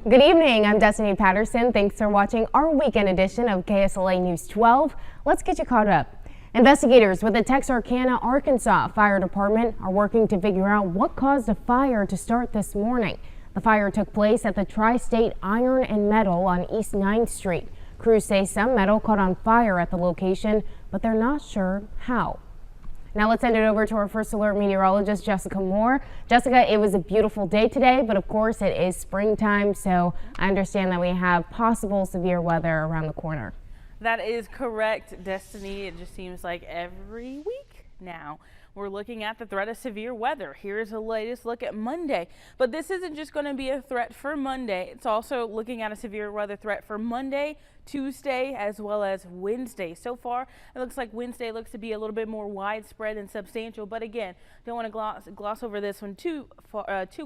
Good evening, I'm Destiny Patterson. Thanks for watching our weekend edition of KSLA News 12. Let's get you caught up. Investigators with the Texarkana, Arkansas Fire Department are working to figure out what caused a fire to start this morning. The fire took place at the Tri-State Iron and Metal on East 9th Street. Crews say some metal caught on fire at the location, but they're not sure how. Now let's send it over to our first alert meteorologist, Jessica Moore. Jessica, it was a beautiful day today, but of course it is springtime, so I understand that we have possible severe weather around the corner. That is correct, Destiny. It just seems like every week now we're looking at the threat of severe weather. Here's the latest look at Monday. But this isn't just going to be a threat for Monday. It's also looking at a severe weather threat for Monday, Tuesday, as well as Wednesday. So far, it looks like Wednesday looks to be a little bit more widespread and substantial. But again, don't want to gloss over this one too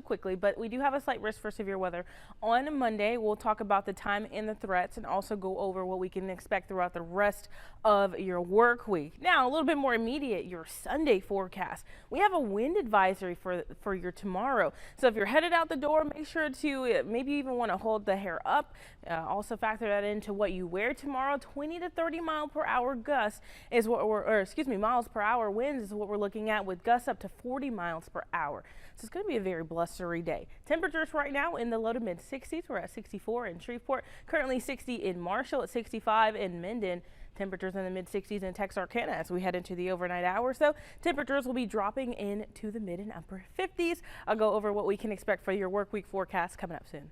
quickly. But we do have a slight risk for severe weather. On Monday, we'll talk about the time and the threats and also go over what we can expect throughout the rest of your work week. Now, a little bit more immediate, your Sunday forecast. We have a wind advisory for your tomorrow. So if you're headed out the door, make sure to maybe even want to hold the hair up. Also factor that into what you wear tomorrow. 20 to 30 mile per hour gusts is what miles per hour winds is what we're looking at, with gusts up to 40 miles per hour. So it's going to be a very blustery day. Temperatures right now in the low to mid 60s. We're at 64 in Shreveport, currently 60 in Marshall, at 65 in Minden. Temperatures in the mid 60s in Texarkana as we head into the overnight hours, though. Temperatures will be dropping into the mid and upper 50s. I'll go over what we can expect for your work week forecast coming up soon.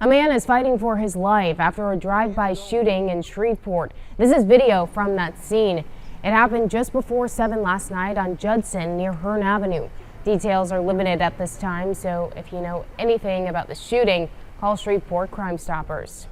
A man is fighting for his life after a drive-by shooting in Shreveport. This is video from that scene. It happened just before 7 last night on Judson near Hearn Avenue. Details are limited at this time, so if you know anything about the shooting, call Shreveport Crime Stoppers.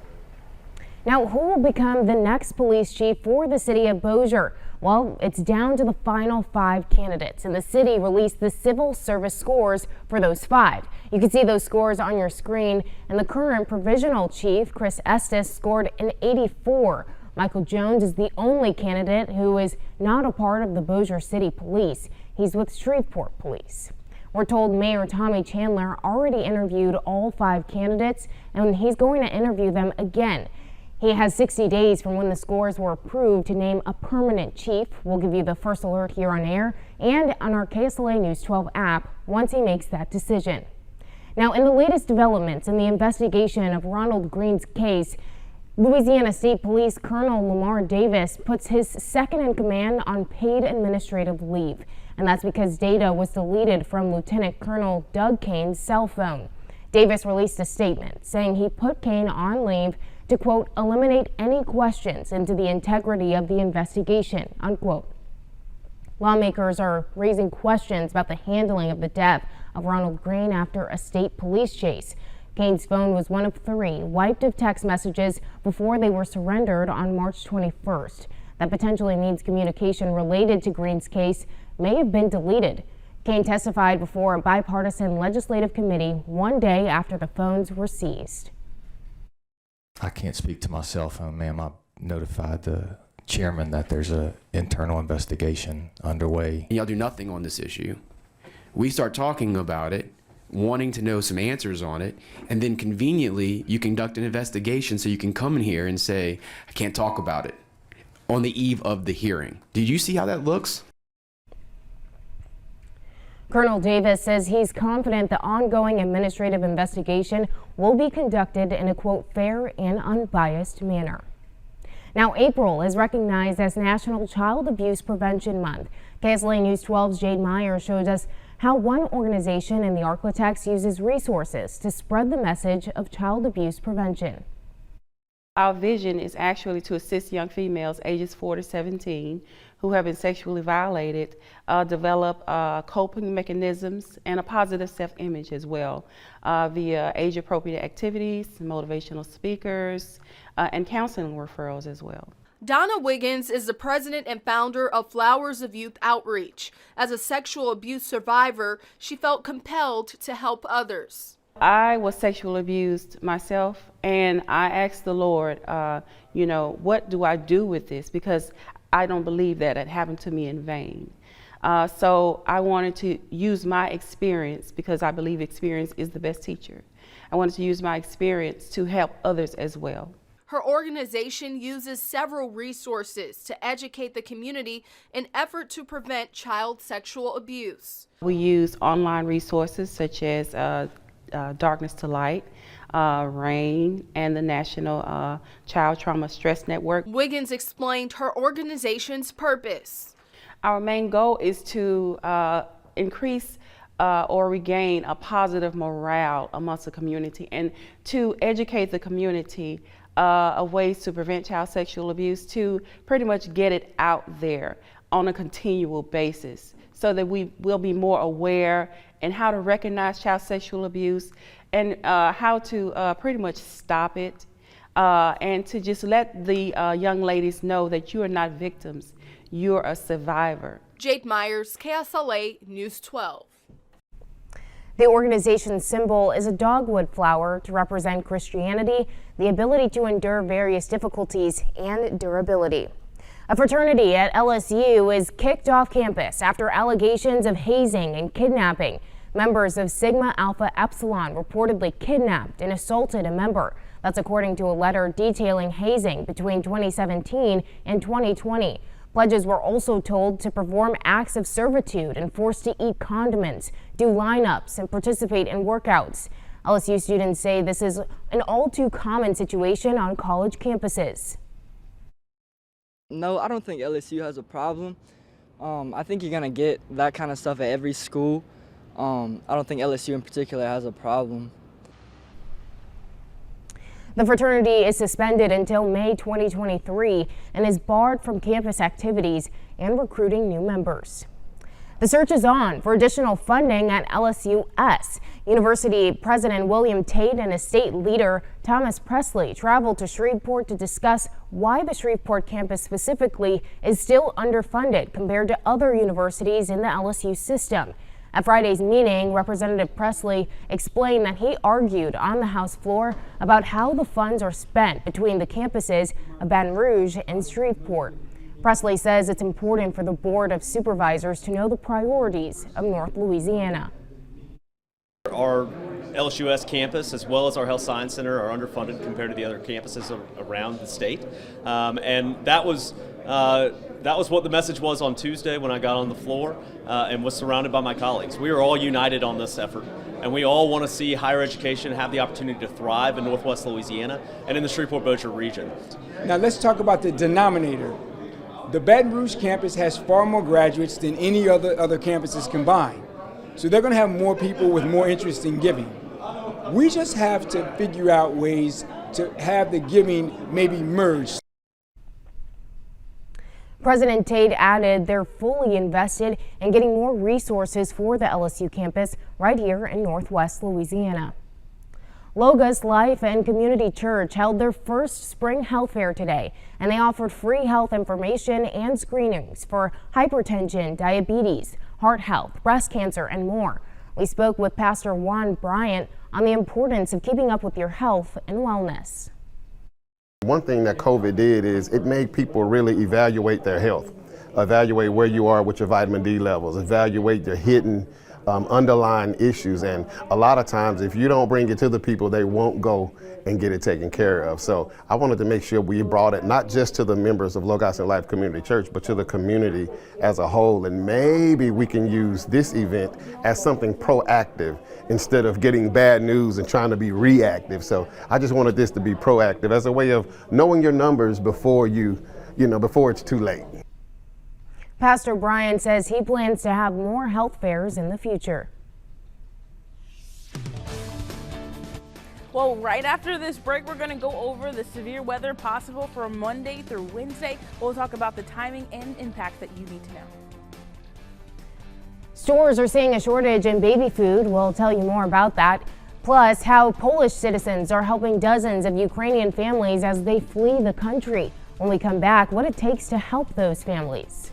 Now, who will become the next police chief for the city of Bossier? Well, it's down to the final 5 candidates, and the city released the civil service scores for those 5. You can see those scores on your screen, and the current provisional chief, Chris Estes, scored an 84. Michael Jones is the only candidate who is not a part of the Bossier City Police. He's with Shreveport Police. We're told Mayor Tommy Chandler already interviewed all 5 candidates, and he's going to interview them again. He has 60 days from when the scores were approved to name a permanent chief. We'll give you the first alert here on air and on our KSLA News 12 app once he makes that decision. Now, in the latest developments in the investigation of Ronald Green's case, Louisiana State Police Colonel Lamar Davis puts his second in command on paid administrative leave. And that's because data was deleted from Lieutenant Colonel Doug Kane's cell phone. Davis released a statement saying he put Kane on leave to, quote, eliminate any questions into the integrity of the investigation, unquote. Lawmakers are raising questions about the handling of the death of Ronald Green after a state police chase. Kane's phone was one of 3 wiped of text messages before they were surrendered on March 21st. That potentially means communication related to Green's case may have been deleted. Kane testified before a bipartisan legislative committee one day after the phones were seized. I can't speak to my cell phone, ma'am. I notified the chairman that there's an internal investigation underway. Y'all do nothing on this issue. We start talking about it, wanting to know some answers on it, and then conveniently you conduct an investigation so you can come in here and say, I can't talk about it on the eve of the hearing. Did you see how that looks? Colonel Davis says he's confident the ongoing administrative investigation will be conducted in a, quote, fair and unbiased manner. Now, April is recognized as National Child Abuse Prevention Month. KSLA News 12's Jade Meyer shows us how one organization in the Arklatex uses resources to spread the message of child abuse prevention. Our vision is actually to assist young females ages 4 to 17 who have been sexually violated develop coping mechanisms and a positive self-image as well via age-appropriate activities, motivational speakers, and counseling referrals as well. Donna Wiggins is the president and founder of Flowers of Youth Outreach. As a sexual abuse survivor, she felt compelled to help others. I was sexually abused myself, and I asked the Lord, what do I do with this? Because I don't believe that it happened to me in vain. So I wanted to use my experience, because I believe experience is the best teacher. I wanted to use my experience to help others as well. Her organization uses several resources to educate the community in effort to prevent child sexual abuse. We use online resources such as Darkness to Light, RAIN, and the National Child Trauma Stress Network. Wiggins explained her organization's purpose. Our main goal is to increase or regain a positive morale amongst the community, and to educate the community of ways to prevent child sexual abuse, to pretty much get it out there on a continual basis, so that we will be more aware and how to recognize child sexual abuse, and how to pretty much stop it, and to just let the young ladies know that you are not victims, you're a survivor. Jade Myers, KSLA News 12. The organization's symbol is a dogwood flower to represent Christianity, the ability to endure various difficulties, and durability. A fraternity at LSU is kicked off campus after allegations of hazing and kidnapping. Members of Sigma Alpha Epsilon reportedly kidnapped and assaulted a member. That's according to a letter detailing hazing between 2017 and 2020. Pledges were also told to perform acts of servitude and forced to eat condiments, do lineups, and participate in workouts. LSU students say this is an all too common situation on college campuses. No, I don't think LSU has a problem. I think you're going to get that kind of stuff at every school. I don't think LSU in particular has a problem. The fraternity is suspended until May 2023 and is barred from campus activities and recruiting new members. The search is on for additional funding at LSUS. University President William Tate and his state leader Thomas Presley traveled to Shreveport to discuss why the Shreveport campus specifically is still underfunded compared to other universities in the LSU system. At Friday's meeting, Representative Presley explained that he argued on the House floor about how the funds are spent between the campuses of Baton Rouge and Shreveport. Presley says it's important for the Board of Supervisors to know the priorities of North Louisiana. Our LSUS campus, as well as our Health Science Center, are underfunded compared to the other campuses around the state, and that was what the message was on Tuesday when I got on the floor and was surrounded by my colleagues. We are all united on this effort, and we all want to see higher education have the opportunity to thrive in Northwest Louisiana and in the Shreveport-Bossier region. Now let's talk about the denominator. The Baton Rouge campus has far more graduates than any other campuses combined. So they're going to have more people with more interest in giving. We just have to figure out ways to have the giving maybe merge. President Tate added they're fully invested in getting more resources for the LSU campus right here in Northwest Louisiana. Logos Life and Community Church held their first spring health fair today, and they offered free health information and screenings for hypertension, diabetes, heart health, breast cancer, and more. We spoke with Pastor Juan Bryant on the importance of keeping up with your health and wellness. One thing that COVID did is it made people really evaluate their health, evaluate where you are with your vitamin D levels, evaluate your hidden underlying issues, and a lot of times if you don't bring it to the people, they won't go and get it taken care of. So I wanted to make sure we brought it not just to the members of Logos and Life Community Church, but to the community as a whole, and maybe we can use this event as something proactive instead of getting bad news and trying to be reactive. So I just wanted this to be proactive as a way of knowing your numbers before before it's too late. Pastor Brian says he plans to have more health fairs in the future. Well, right after this break, we're going to go over the severe weather possible for Monday through Wednesday. We'll talk about the timing and impact that you need to know. Stores are seeing a shortage in baby food. We'll tell you more about that. Plus, how Polish citizens are helping dozens of Ukrainian families as they flee the country. When we come back, what it takes to help those families.